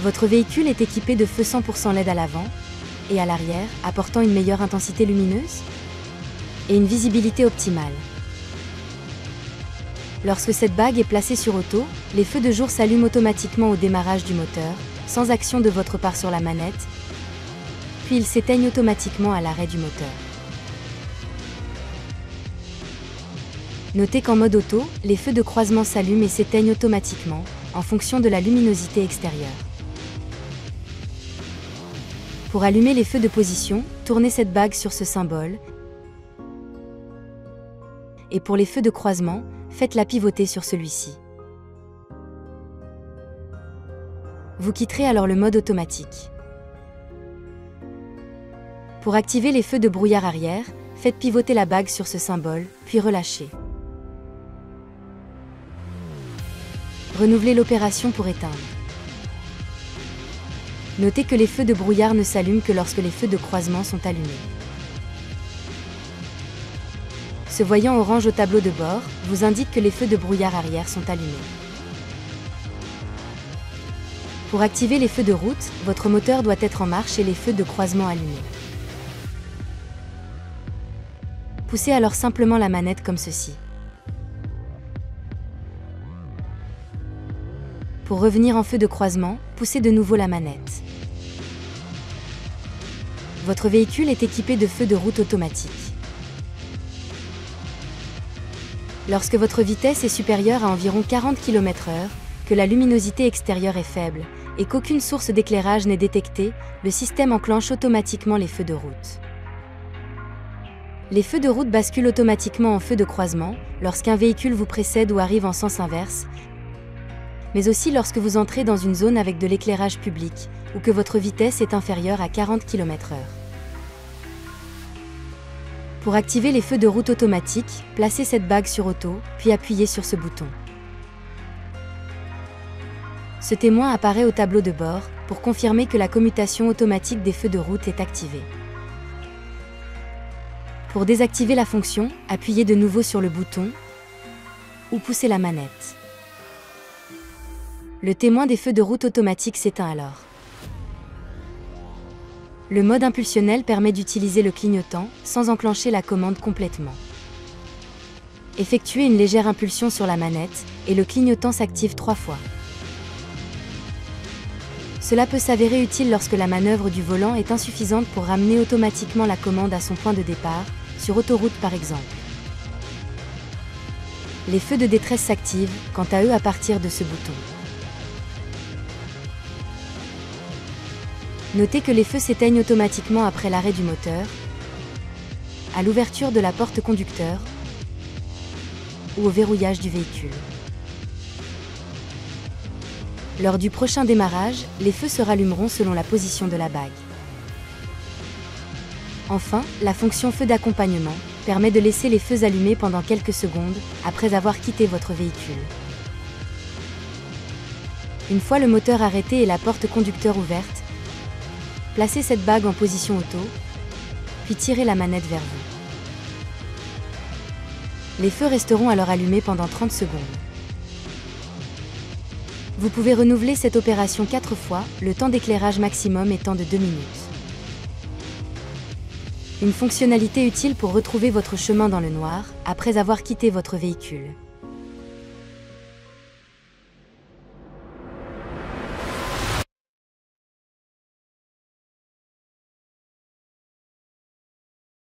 Votre véhicule est équipé de feux 100% LED à l'avant et à l'arrière, apportant une meilleure intensité lumineuse et une visibilité optimale. Lorsque cette bague est placée sur auto, les feux de jour s'allument automatiquement au démarrage du moteur, sans action de votre part sur la manette, puis ils s'éteignent automatiquement à l'arrêt du moteur. Notez qu'en mode auto, les feux de croisement s'allument et s'éteignent automatiquement, en fonction de la luminosité extérieure. Pour allumer les feux de position, tournez cette bague sur ce symbole. Et pour les feux de croisement, faites-la pivoter sur celui-ci. Vous quitterez alors le mode automatique. Pour activer les feux de brouillard arrière, faites pivoter la bague sur ce symbole, puis relâchez. Renouvelez l'opération pour éteindre. Notez que les feux de brouillard ne s'allument que lorsque les feux de croisement sont allumés. Ce voyant orange au tableau de bord vous indique que les feux de brouillard arrière sont allumés. Pour activer les feux de route, votre moteur doit être en marche et les feux de croisement allumés. Poussez alors simplement la manette comme ceci. Pour revenir en feu de croisement, poussez de nouveau la manette. Votre véhicule est équipé de feux de route automatiques. Lorsque votre vitesse est supérieure à environ 40 km/h, que la luminosité extérieure est faible et qu'aucune source d'éclairage n'est détectée, le système enclenche automatiquement les feux de route. Les feux de route basculent automatiquement en feu de croisement lorsqu'un véhicule vous précède ou arrive en sens inverse, mais aussi lorsque vous entrez dans une zone avec de l'éclairage public ou que votre vitesse est inférieure à 40 km/h. Pour activer les feux de route automatiques, placez cette bague sur auto, puis appuyez sur ce bouton. Ce témoin apparaît au tableau de bord pour confirmer que la commutation automatique des feux de route est activée. Pour désactiver la fonction, appuyez de nouveau sur le bouton ou poussez la manette. Le témoin des feux de route automatiques s'éteint alors. Le mode impulsionnel permet d'utiliser le clignotant sans enclencher la commande complètement. Effectuez une légère impulsion sur la manette et le clignotant s'active 3 fois. Cela peut s'avérer utile lorsque la manœuvre du volant est insuffisante pour ramener automatiquement la commande à son point de départ, sur autoroute par exemple. Les feux de détresse s'activent, quant à eux, à partir de ce bouton. Notez que les feux s'éteignent automatiquement après l'arrêt du moteur, à l'ouverture de la porte conducteur ou au verrouillage du véhicule. Lors du prochain démarrage, les feux se rallumeront selon la position de la bague. Enfin, la fonction feu d'accompagnement permet de laisser les feux allumés pendant quelques secondes après avoir quitté votre véhicule. Une fois le moteur arrêté et la porte conducteur ouverte, placez cette bague en position auto, puis tirez la manette vers vous. Les feux resteront alors allumés pendant 30 secondes. Vous pouvez renouveler cette opération 4 fois, le temps d'éclairage maximum étant de 2 minutes. Une fonctionnalité utile pour retrouver votre chemin dans le noir, après avoir quitté votre véhicule.